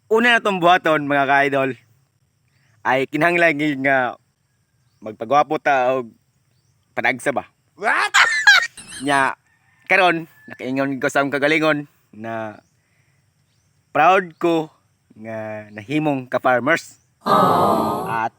una na tong buhaton mga ka-idol ay kinahanglan nga magpagwapo ta og panagsa ba. What? Nya karon nakaingon ko sa akong kagalingon na proud ko nga nahimong ka-farmers. At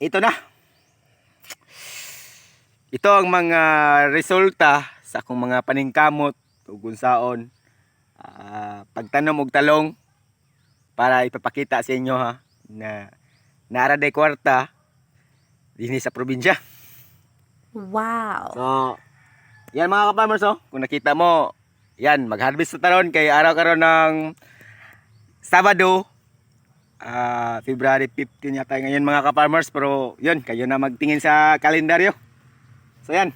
ito na. Ito ang mga resulta sa akong mga paningkamot ug unsaon pagtanom og talong para ipapakita sa inyo ha na naara day kwarta dinhi sa probinsya. Wow. So, yan mga ka-farmers oh. Kung nakita mo, yan, mag-harvest na taron kay araw karon ng Sabado, February 15 yata ngayon mga ka-farmers. Pero yun, kayo na magtingin sa kalendaryo. So yan.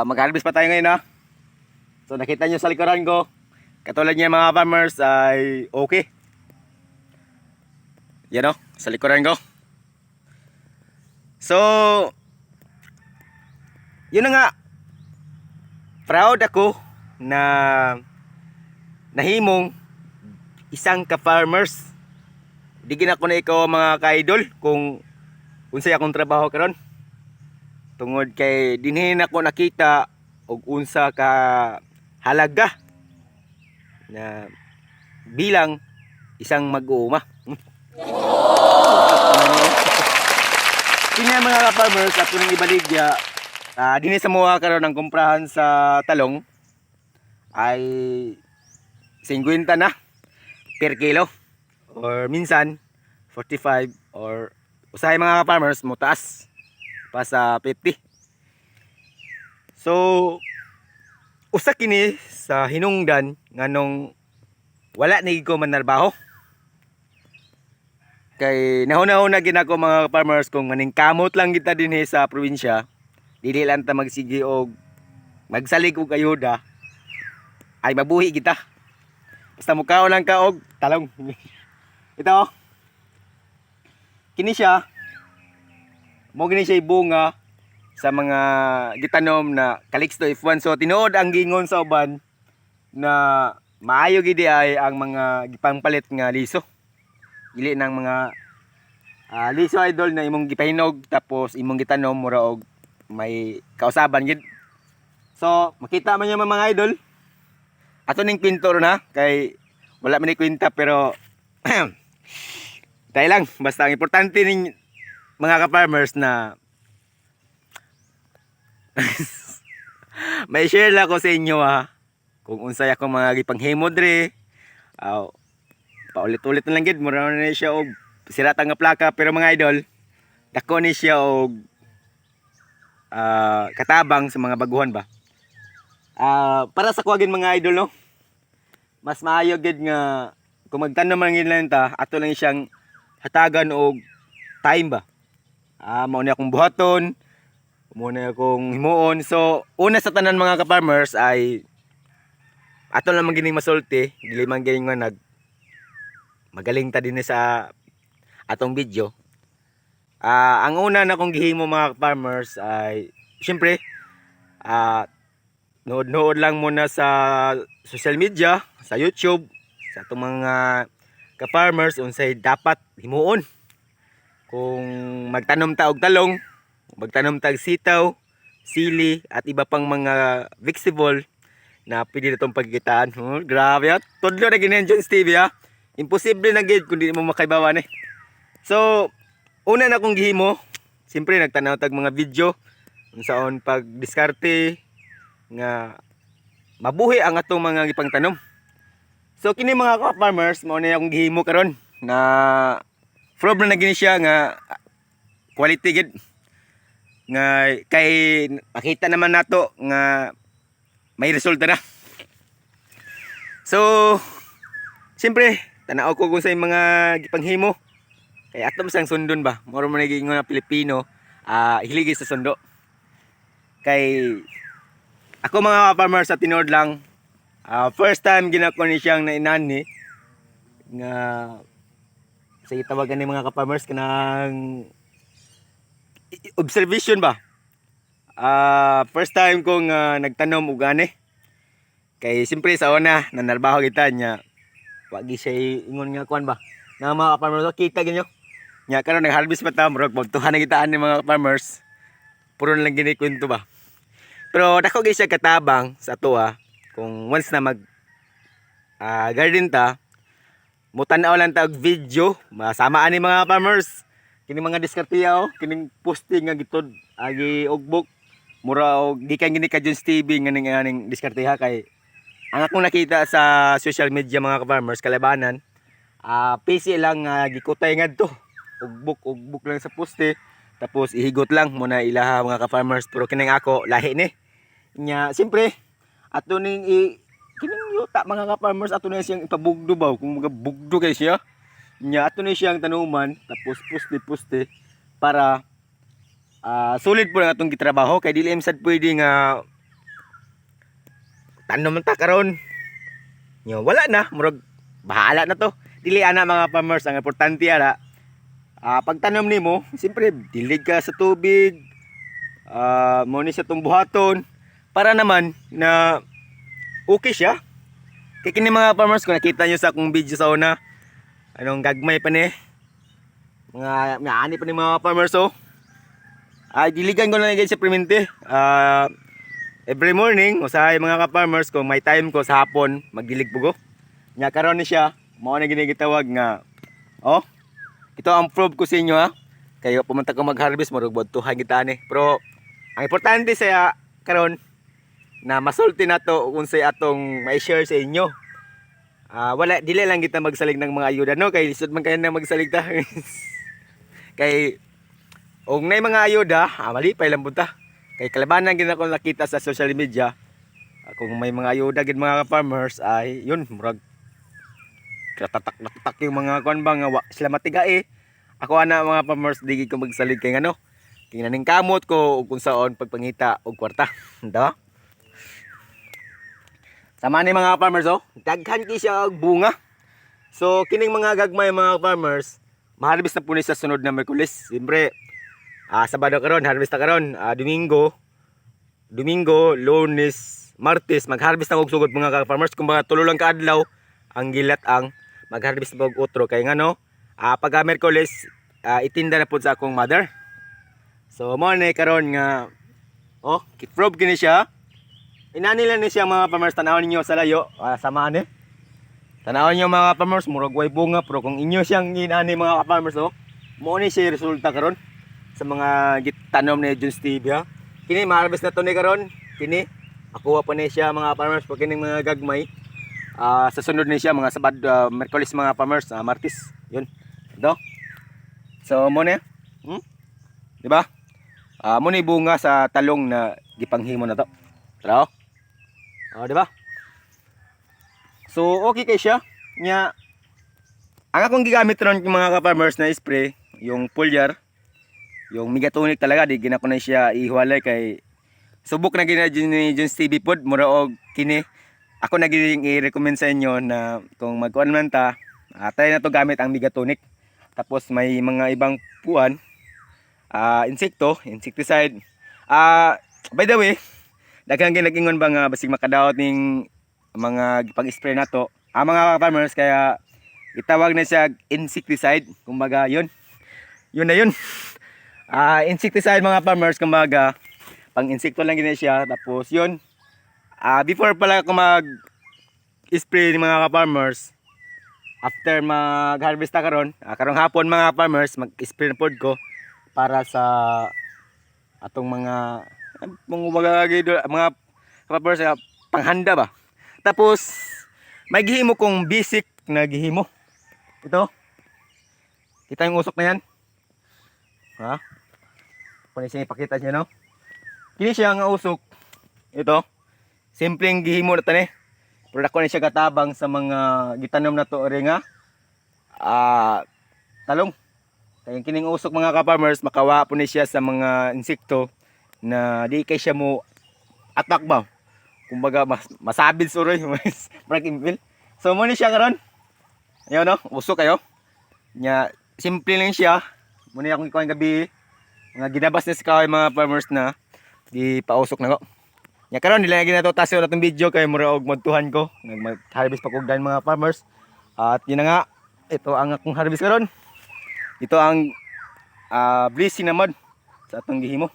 Mag-harvest pa tayo ngayon ha. So nakita nyo sa likuran ko, katulad niya mga farmers ay okay. Yan o, sa likuran ko. So, yun na nga. Proud ako na nahimong isang ka-farmers. Digin ako na ikaw mga ka-idol kung unsay akong trabaho karon. Tungod kay dinhin ako nakita og unsa ka halaga na bilang isang mag-uuma. Kanya mga ka-farmers at kuning ibaligya, dinhi sa mga karon ang kumprahan sa talong ay 50 na per kilo or minsan 45 or usahay mga ka-farmers mo taas pa sa 50. So usa kini sa hinungdan nganong wala ni ko manarbaho. Kay nahuna-huna na ginako mga farmers kung maningkamot lang kita dinhi sa probinsya, dili lang ta magsigi og magsalig og ayuda ay mabuhi kita. Basta mukaon lang ka og talong. Ito oh. Kini siya mo gini siya bunga sa mga gitanom na Calixto F1. So tinuod ang gingon sa uban na maayo gid ay ang mga gipangpalit nga liso. Dili ng mga liso idol na imong gipahinog tapos imong gitanom mura og may kausaban gid. So makita man niyo mga idol. Ato ning pintor na kay wala man ni kwenta pero dahil lang basta ang importante ning mga ka-farmers na may share lang ko sa inyo ha kung unsay ako mga gipanghimo dre. Paulit-ulit na lang gid mura na siya og sirata nga plaka pero mga idol dako ni siya og katabang sa mga baguhan ba. Para sa kuwagin mga idol no, mas maayo gid nga kung magtanom man gid lang ta ato lang siyang hatagan og time ba. Mao ni akong buhaton, muna akong himuon. So una sa tanan mga ka-farmers ay ato lang man gining masulti, dili man gining nga magaling ta din sa atong video. Ang una na kong gihimo mga farmers ay syempre nood-nood lang muna sa social media, sa YouTube, sa atong mga ka-farmers unsay dapat himuon. Kung magtanom ta og talong, magtanom ta og sitaw, sili at iba pang mga vegetable na pwede na itong pagkitaan. Grabe ha, tudlo na ganyan dyan Stevie ha. Imposible na gid kung di mo makaibawan eh. So, una na kong gihimo, siyempre nagtanaw tag mga video unsaon pag diskarte nga mabuhi ang atong mga gipangtanom. So kini mga farmers mao na akong gihimo karon na problem na gini siya nga quality gid nga kay makita naman nato nga may resulta na. So, siyempre tanaw ko kung sa mga gipanghimo kay atom sang sundon ba moro man naging nga Pilipino hiligi sa sundo kay ako mga farmers sa tinuod lang first time ginako ni siyang nainani nga sa tawagan ni mga ka-farmers kanang observation ba. First time kong nagtanom og ani kay siyempre sa una nanarbaho kita nya Wagi siya ingon nga kuan ba. Na mga farmers kita ginyo. Nya karon nag-harvest pa ta murag magtuhan na gitaan ni mga farmers. Puro na lang gini kwento ba. Pero dako gyud siya katabang sa ato kung once na mag garden ta, mutan-aw lang ta og video, masama ani mga farmers. Kini mga diskartiya kining posting nga gitod agi ugbok mura og gikan gini ka Jones TV nga ning diskartiha kay ang akong nakita sa social media mga farmers kalabanan PC lang gikutay ngadto ugbok lang sa poste tapos ihigot lang muna ilaha mga ka-farmers pero kining ako lahi ni nya simpre ato ning kining yuta mga ka-farmers ato na siyang ipabugdo ba kung mga bugdo kay siya nya ato na siyang tanuman tapos poste para sulit po lang atong gitrabaho kay dili sad pwede nga tanom ta karon nya wala na murag bahala na to dili ana mga farmers ang importante ara pagtanom nimo siyempre dilig ka sa tubig mo ni sa tumbuhaton para naman na okay siya kay kini mga farmers kung nakita nyo sa akong video sa una anong gagmay pa ni mga ani pa ni mga farmers diligan ko na lang sa primente every morning usahay mga ka-farmers kung may time ko sa hapon magdilig pugo nya karon ni siya mao na ginigitawag nga ito ang proof ko sa inyo kayo pumunta ko mag-harvest mo rugod tuhan kita ni pero ang importante sa karon na masulti na to unsay atong may share sa inyo wala dili lang kita magsalig ng mga ayuda no kay lisod man kayo na magsalig ta kay og nay mga ayuda malipay lang punta kay kalabanan gid ako nakita sa social media kung may mga ayuda gid mga farmers ay yun murag tatak yung mga kuan ba nga sila matigae ako ana mga farmers di ko magsalig kay ngano kay naning kamot ko ug kung saon pagpangita og kwarta do sama ni mga farmers daghan ki siya og bunga so kining mga gagmay mga farmers ma-harvest na po ni sa sunod na Miyerkules siyempre Sabado karon harvest ta karon Domingo, Lunes, Martes mag-harvest na og sugod mga ka-farmers kumbaga tulo lang ka adlaw ang gilat ang mag-harvest og utro kay ngano pagka Miyerkules itinda na pud sa akong mother. So mo ni karon nga kiprobe kini siya. Inani lang ni siya mga farmers tanawon ninyo sa layo samaan ni. Tanawon niyo mga farmers murag way bunga pero kung inyo siyang inani mga farmers mo ni siya resulta karon sa mga gitanom ni Jones TV Kini ma-harvest na to ni karon. Kini akuha pa ni siya mga farmers pag kining mga gagmay. Sa sunod ni siya mga Sabado, Miyerkules mga farmers, Martes. Yun. Do. So mo ni. Di ba? Mo ni bunga sa talong na gipanghimo na to. Tara. Di ba? So okay kay siya. Nya ang akong gigamit ron mga ka-farmers na spray, yung foliar. Yung Megatonic talaga di gina ko na siya ihiwalay kay subok na gina ni Jones TV pod mura og kini ako na i-recommend sa inyo na kung magkuan man ta try na to gamit ang Megatonic tapos may mga ibang puan insecticide by the way daghang ginagingon ba nga basig makadaot ning mga pag-spray nato mga farmers kaya itawag na siya insecticide kumbaga yun na yun. Insecticide mga farmers kumbaga pang insekto lang gina siya tapos yun before pala ako mag spray ng mga farmers after mag harvest ta karon karong hapon mga farmers mag spray na pod ko para sa atong mga mga farmers panghanda ba tapos may gihimo kong basic na gihimo ito kita yung usok na yan Kung siya ipakita niya no. Kini siya nga usok. Ito. Simpleng gihimo na tani. Pero ako na siya katabang sa mga gitanom na to ori nga talong. Kaya kining usok mga ka-farmers makawa po ni siya sa mga insekto na di kay siya mo attack ba. Kumbaga masabil suroy, marag impil. So mo ni siya karon. Ayo no, usok kayo. Nya simple lang siya. Muna akong ikuha gabi nga ginabas na sa mga farmers na di pausok na ko. Nya karon nila na to tasyo na tong video kay mura og magtuhan ko. Nag-harvest pa kog dan mga farmers. At yun na nga, ito ang akong harvest karon. Ito ang blessing naman sa atong gihimo.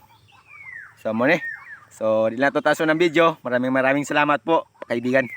So mo ni. So di na to taso ng video. Maraming salamat po kaibigan.